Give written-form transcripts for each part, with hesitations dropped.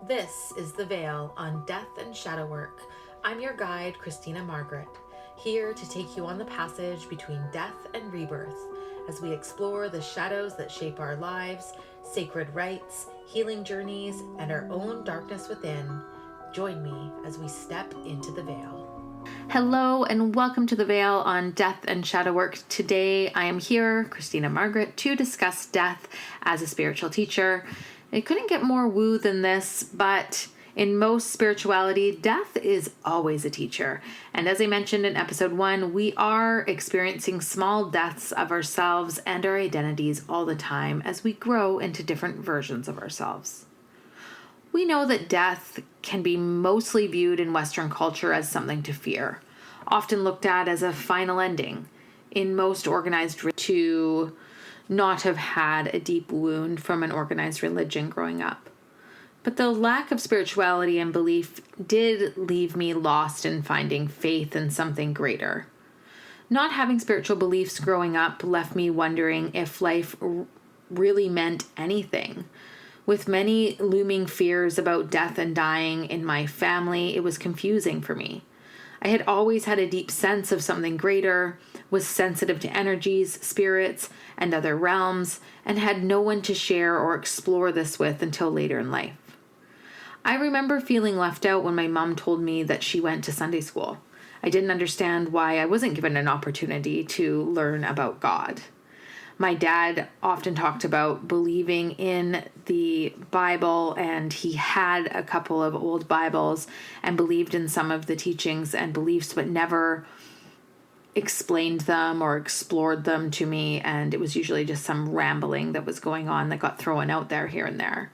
This is The Veil on Death and Shadow Work. I'm your guide, Christina Margaret, here to take you on the passage between death and rebirth as we explore the shadows that shape our lives, sacred rites, healing journeys, and our own darkness within. Join me as we step into the veil. Hello and welcome to The Veil on Death and Shadow Work. Today I am here, Christina Margaret, to discuss death as a spiritual teacher. It couldn't get more woo than this, but in most spirituality, death is always a teacher. And as I mentioned in episode 1, we are experiencing small deaths of ourselves and our identities all the time as we grow into different versions of ourselves. We know that death can be mostly viewed in Western culture as something to fear, often looked at as a final ending. In most organized to not have had a deep wound from an organized religion growing up. But the lack of spirituality and belief did leave me lost in finding faith in something greater. Not having spiritual beliefs growing up left me wondering if life really meant anything. With many looming fears about death and dying in my family, it was confusing for me. I had always had a deep sense of something greater, was sensitive to energies, spirits, and other realms, and had no one to share or explore this with until later in life. I remember feeling left out when my mom told me that she went to Sunday school. I didn't understand why I wasn't given an opportunity to learn about God. My dad often talked about believing in the Bible, and he had a couple of old Bibles and believed in some of the teachings and beliefs, but never explained them or explored them to me. And it was usually just some rambling that was going on that got thrown out there here and there.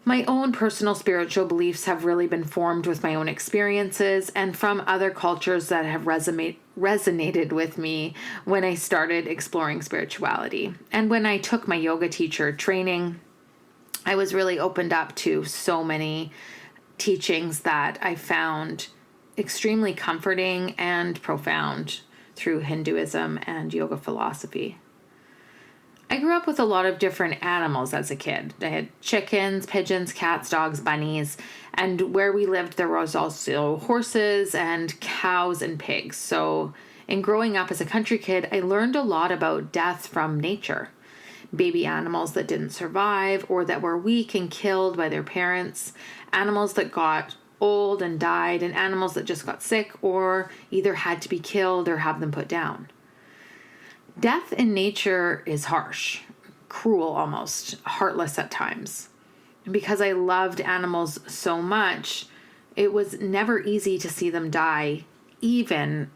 My own personal spiritual beliefs have really been formed with my own experiences and from other cultures that have resonated with me when I started exploring spirituality. And when I took my yoga teacher training, I was really opened up to so many teachings that I found extremely comforting and profound through Hinduism and yoga philosophy. I grew up with a lot of different animals as a kid. I had chickens, pigeons, cats, dogs, bunnies, and where we lived there was also horses and cows and pigs. So in growing up as a country kid, I learned a lot about death from nature. Baby animals that didn't survive or that were weak and killed by their parents, animals that got old and died, and animals that just got sick or either had to be killed or have them put down. Death in nature is harsh, cruel almost, heartless at times. And because I loved animals so much, it was never easy to see them die, even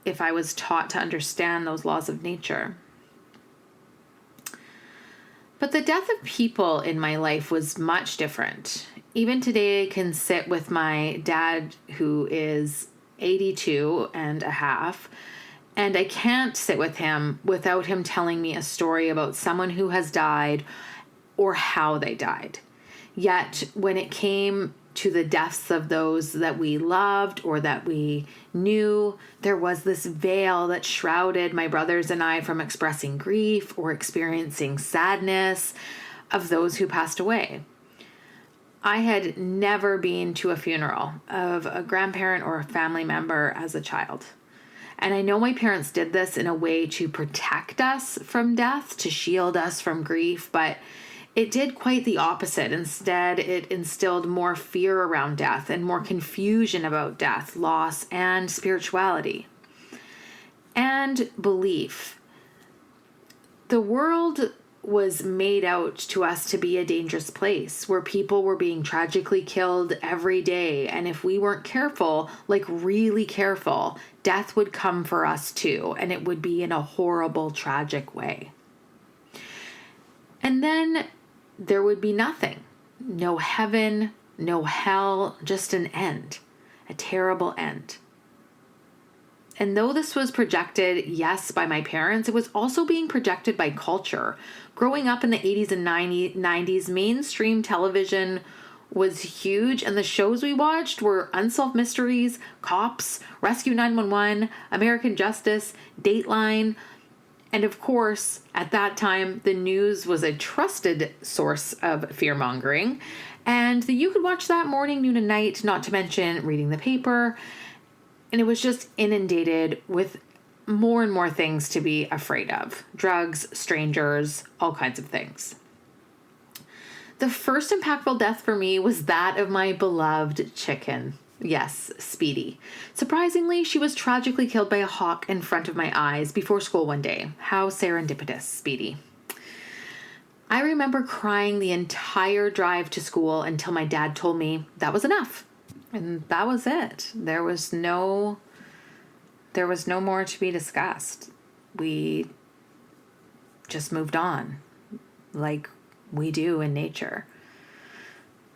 if I was taught to understand those laws of nature. But the death of people in my life was much different. Even today, I can sit with my dad, who is 82 and a half, and I can't sit with him without him telling me a story about someone who has died or how they died. Yet, when it came to the deaths of those that we loved or that we knew, there was this veil that shrouded my brothers and I from expressing grief or experiencing sadness of those who passed away. I had never been to a funeral of a grandparent or a family member as a child. And I know my parents did this in a way to protect us from death, to shield us from grief, but it did quite the opposite. Instead, it instilled more fear around death and more confusion about death, loss, and spirituality. And belief. The world was made out to us to be a dangerous place where people were being tragically killed every day. And if we weren't careful, like really careful, death would come for us too. And it would be in a horrible, tragic way. And then there would be nothing. No heaven, no hell, just an end. A terrible end. And though this was projected, yes, by my parents, it was also being projected by culture. Growing up in the 80s and 90s, mainstream television was huge, and the shows we watched were Unsolved Mysteries, Cops, Rescue 911, American Justice, Dateline, and of course, at that time, the news was a trusted source of fear-mongering, And you could watch that morning, noon, and night, not to mention reading the paper. And it was just inundated with more and more things to be afraid of. Drugs, strangers, all kinds of things. The first impactful death for me was that of my beloved chicken. Yes, Speedy. Surprisingly, she was tragically killed by a hawk in front of my eyes before school one day. How serendipitous, Speedy. I remember crying the entire drive to school until my dad told me that was enough. And that was it. There was no more to be discussed. We just moved on, like we do in nature.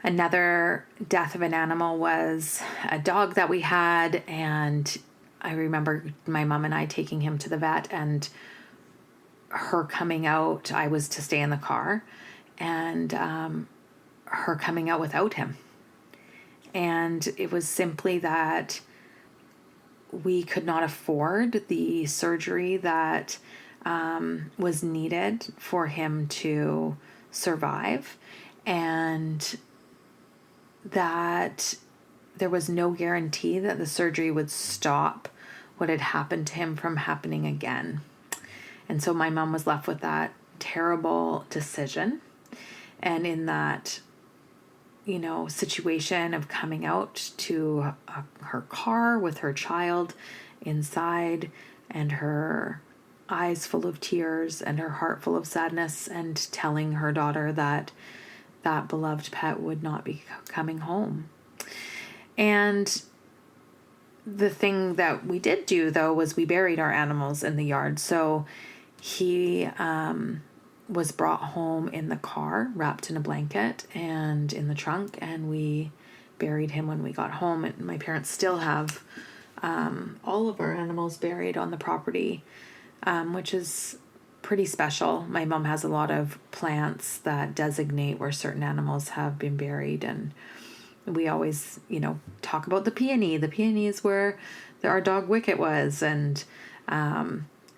Another death of an animal was a dog that we had, and I remember my mom and I taking him to the vet, and her coming out. I was to stay in the car, and her coming out without him. And it was simply that we could not afford the surgery that was needed for him to survive, and that there was no guarantee that the surgery would stop what had happened to him from happening again. And so my mom was left with that terrible decision. And in that, situation of coming out to her car with her child inside, and her eyes full of tears and her heart full of sadness, and telling her daughter that that beloved pet would not be coming home. And the thing that we did do, though, was we buried our animals in the yard. So he was brought home in the car, wrapped in a blanket and in the trunk, and we buried him when we got home. And my parents still have all of our animals buried on the property, which is pretty special. My mom has a lot of plants that designate where certain animals have been buried, and we always, talk about the peony. The peony is where our dog Wicket was, and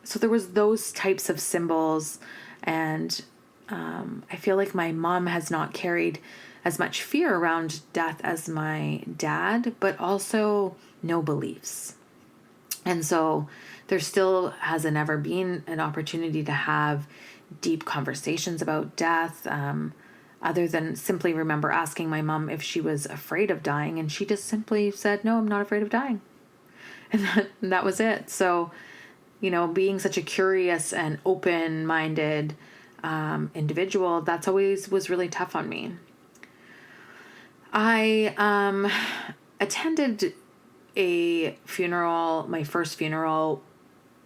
so there was those types of symbols, and I feel like my mom has not carried as much fear around death as my dad, but also no beliefs. And so there still hasn't ever been an opportunity to have deep conversations about death, other than simply remember asking my mom if she was afraid of dying, and she just simply said, "No, I'm not afraid of dying." And that was it. So, being such a curious and open-minded individual, that's always was really tough on me. I attended a funeral, my first funeral,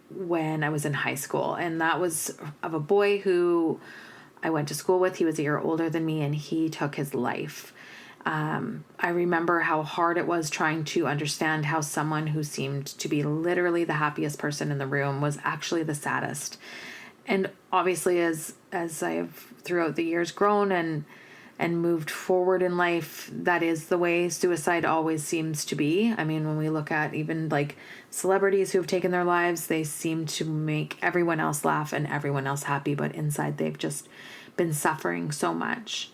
when I was in high school, and that was of a boy who I went to school with. He was a year older than me, and he took his life. I remember how hard it was trying to understand how someone who seemed to be literally the happiest person in the room was actually the saddest. And obviously, as I have throughout the years grown and moved forward in life, that is the way suicide always seems to be. I mean, when we look at even like celebrities who have taken their lives, they seem to make everyone else laugh and everyone else happy, but inside they've just been suffering so much.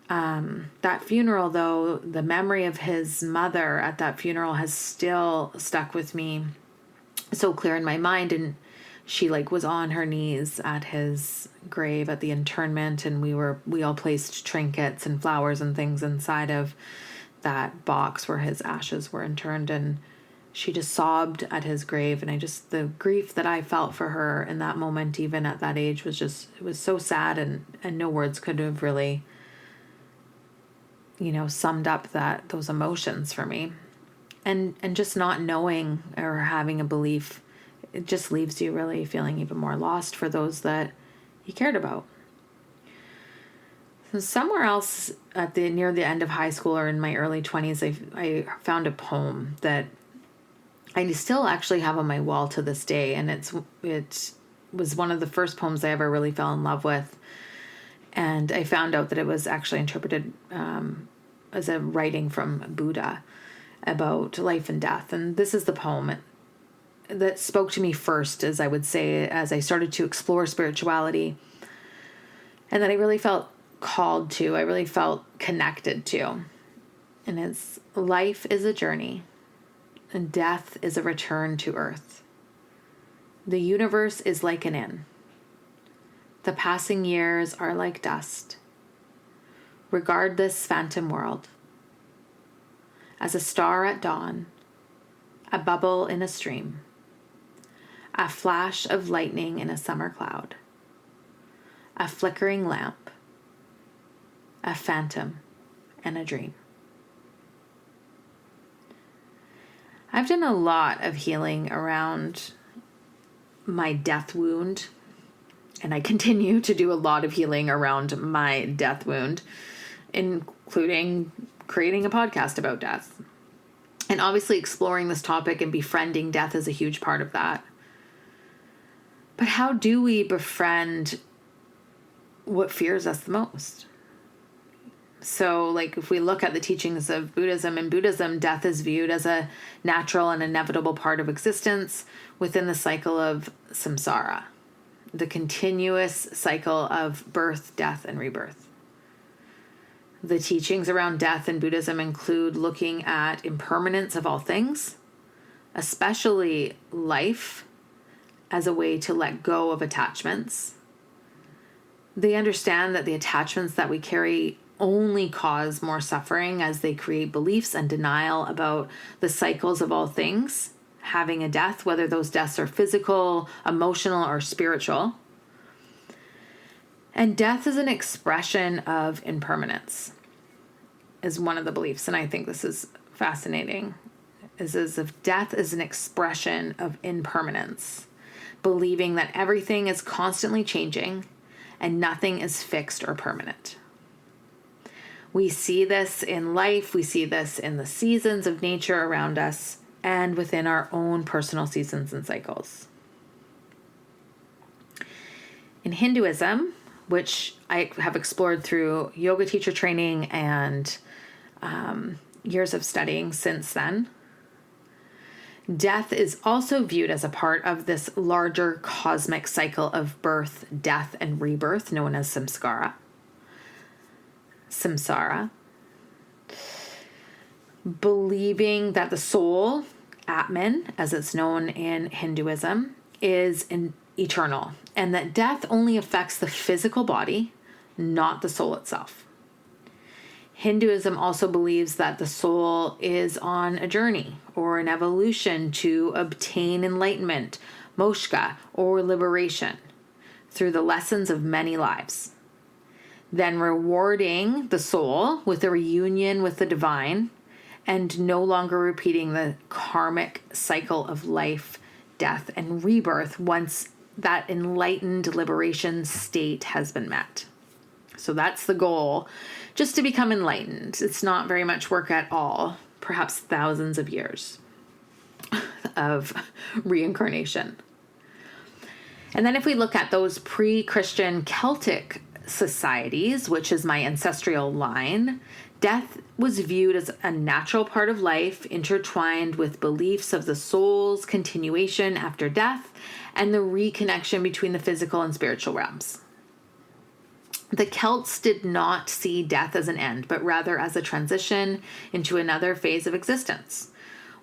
That funeral, though, the memory of his mother at that funeral has still stuck with me so clear in my mind. And she was on her knees at his grave at the internment, and we all placed trinkets and flowers and things inside of that box where his ashes were interned, and she just sobbed at his grave. And the grief that I felt for her in that moment, even at that age, was it was so sad, and no words could have really summed up those emotions for me. And just not knowing or having a belief, it just leaves you really feeling even more lost for those that you cared about. So somewhere else near the end of high school or in my early 20s, I found a poem that I still actually have on my wall to this day. And it was one of the first poems I ever really fell in love with. And I found out that it was actually interpreted as a writing from Buddha about life and death. And this is the poem that spoke to me first, as I started to explore spirituality. And that I really felt called to, I really felt connected to. And it's life is a journey and death is a return to earth. The universe is like an inn. The passing years are like dust. Regard this phantom world as a star at dawn, a bubble in a stream, a flash of lightning in a summer cloud, a flickering lamp, a phantom, and a dream. I've done a lot of healing around my death wound, and I continue to do a lot of healing around my death wound, including creating a podcast about death. And obviously exploring this topic and befriending death is a huge part of that. But how do we befriend what fears us the most? So, like, if we look at the teachings of Buddhism, in Buddhism, death is viewed as a natural and inevitable part of existence within the cycle of samsara, the continuous cycle of birth, death, and rebirth. The teachings around death in Buddhism include looking at impermanence of all things, especially life, as a way to let go of attachments. They understand that the attachments that we carry only cause more suffering as they create beliefs and denial about the cycles of all things having a death, whether those deaths are physical, emotional, or spiritual. And death is an expression of impermanence, is one of the beliefs. And I think this is fascinating, is if death is an expression of impermanence, believing that everything is constantly changing and nothing is fixed or permanent. We see this in life, we see this in the seasons of nature around us, and within our own personal seasons and cycles. In Hinduism, which I have explored through yoga teacher training and years of studying since then, death is also viewed as a part of this larger cosmic cycle of birth, death, and rebirth known as samsara. Believing that the soul, Atman, as it's known in Hinduism, is eternal, and that death only affects the physical body, not the soul itself. Hinduism also believes that the soul is on a journey or an evolution to obtain enlightenment, moksha, or liberation through the lessons of many lives, then rewarding the soul with a reunion with the divine and no longer repeating the karmic cycle of life, death, and rebirth once that enlightened liberation state has been met. So that's the goal, just to become enlightened. It's not very much work at all, perhaps thousands of years of reincarnation. And then if we look at those pre-Christian Celtic societies, which is my ancestral line, death was viewed as a natural part of life, intertwined with beliefs of the soul's continuation after death and the reconnection between the physical and spiritual realms. The Celts did not see death as an end, but rather as a transition into another phase of existence,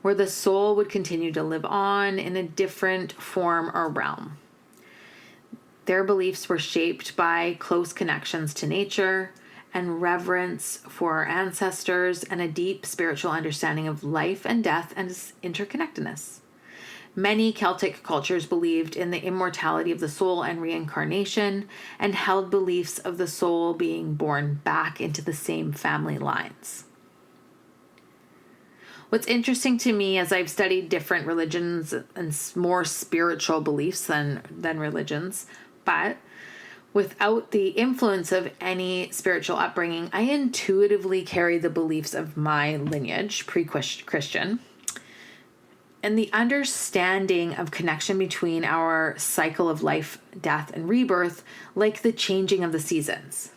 where the soul would continue to live on in a different form or realm. Their beliefs were shaped by close connections to nature and reverence for our ancestors and a deep spiritual understanding of life and death and its interconnectedness. Many Celtic cultures believed in the immortality of the soul and reincarnation and held beliefs of the soul being born back into the same family lines. What's interesting to me as I've studied different religions and more spiritual beliefs than religions, but without the influence of any spiritual upbringing, I intuitively carry the beliefs of my lineage, pre-Christian, and the understanding of connection between our cycle of life, death, and rebirth, like the changing of the seasons.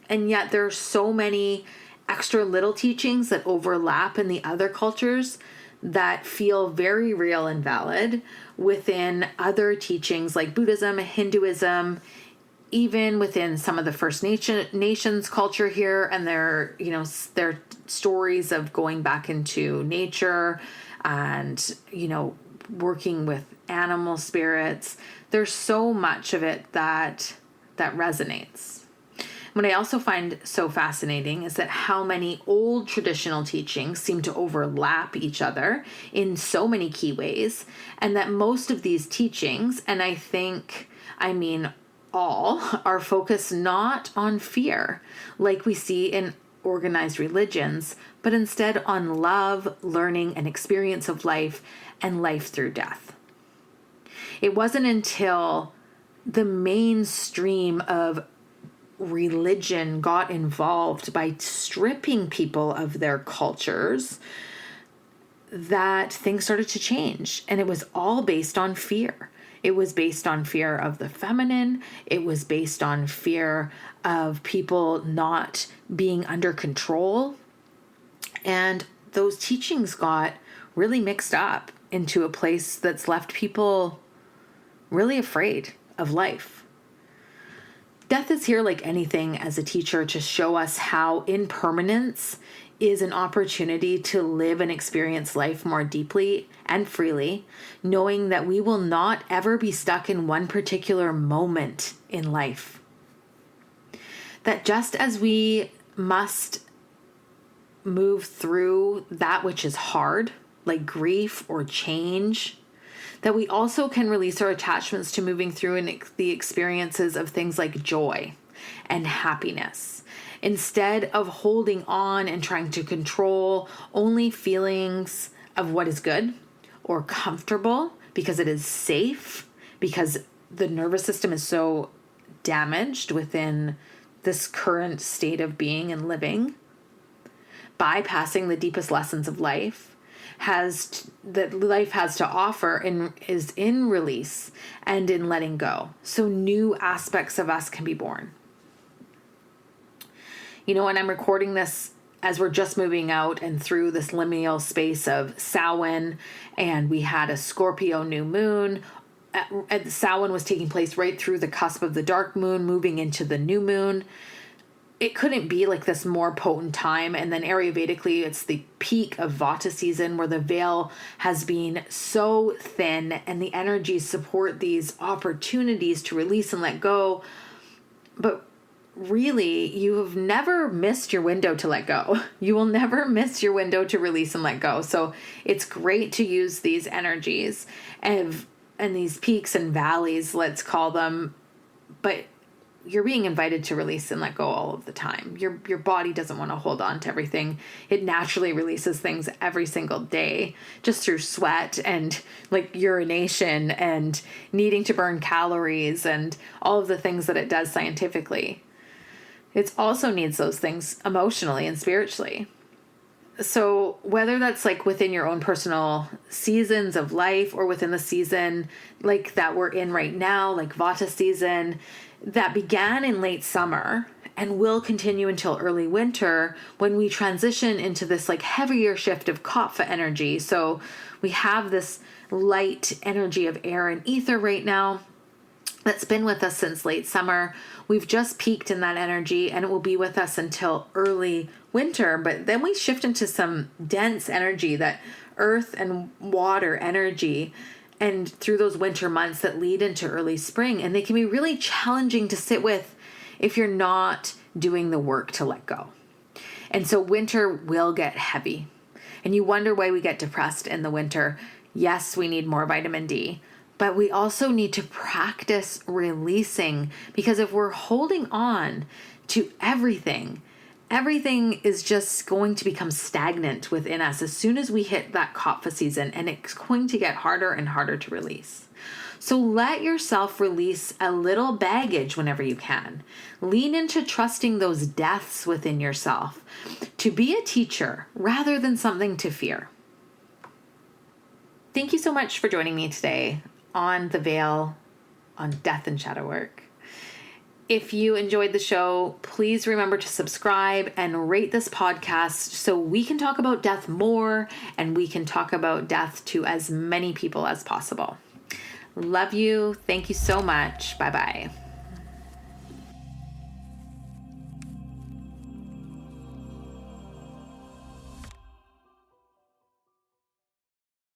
And yet there are so many extra little teachings that overlap in the other cultures that feel very real and valid within other teachings like Buddhism, Hinduism, even within some of the First Nations culture here and their stories of going back into nature and, working with animal spirits, there's so much of it that resonates. What I also find so fascinating is that how many old traditional teachings seem to overlap each other in so many key ways, and that most of these teachings, and all, are focused not on fear, like we see in organized religions, but instead on love, learning, and experience of life, and life through death. It wasn't until the mainstream of religion got involved by stripping people of their cultures that things started to change. And it was all based on fear. It was based on fear of the feminine. It was based on fear of people not being under control. And those teachings got really mixed up into a place that's left people really afraid of life. Death is here like anything as a teacher to show us how impermanence is an opportunity to live and experience life more deeply and freely, knowing that we will not ever be stuck in one particular moment in life. That just as we must move through that which is hard, like grief or change, that we also can release our attachments to moving through the experiences of things like joy and happiness, instead of holding on and trying to control only feelings of what is good or comfortable because it is safe, because the nervous system is so damaged within this current state of being and living. Bypassing the deepest lessons of life that life has to offer is in release and in letting go. So new aspects of us can be born. And I'm recording this as we're just moving out and through this liminal space of Samhain, and we had a Scorpio new moon. Samhain was taking place right through the cusp of the dark moon, moving into the new moon. It couldn't be like this more potent time. And then Ayurvedically, it's the peak of Vata season where the veil has been so thin and the energies support these opportunities to release and let go. But really, you have never missed your window to let go. You will never miss your window to release and let go. So it's great to use these energies and these peaks and valleys, let's call them, but you're being invited to release and let go all of the time. Your body doesn't want to hold on to everything. It naturally releases things every single day, just through sweat and like urination and needing to burn calories and all of the things that it does scientifically. It also needs those things emotionally and spiritually. So whether that's like within your own personal seasons of life or within the season like that we're in right now, like Vata season, that began in late summer and will continue until early winter when we transition into this like heavier shift of Kapha energy. So we have this light energy of air and ether right now that's been with us since late summer. We've just peaked in that energy and it will be with us until early winter. But then we shift into some dense energy, that earth and water energy, and through those winter months that lead into early spring. And they can be really challenging to sit with if you're not doing the work to let go. And so winter will get heavy. And you wonder why we get depressed in the winter. Yes, we need more vitamin D, but we also need to practice releasing, because if we're holding on to everything is just going to become stagnant within us as soon as we hit that Kapha season, and it's going to get harder and harder to release. So let yourself release a little baggage whenever you can. Lean into trusting those deaths within yourself to be a teacher rather than something to fear. Thank you so much for joining me today on The Veil on Death and Shadow Work. If you enjoyed the show, please remember to subscribe and rate this podcast so we can talk about death more and we can talk about death to as many people as possible. Love you. Thank you so much. Bye-bye.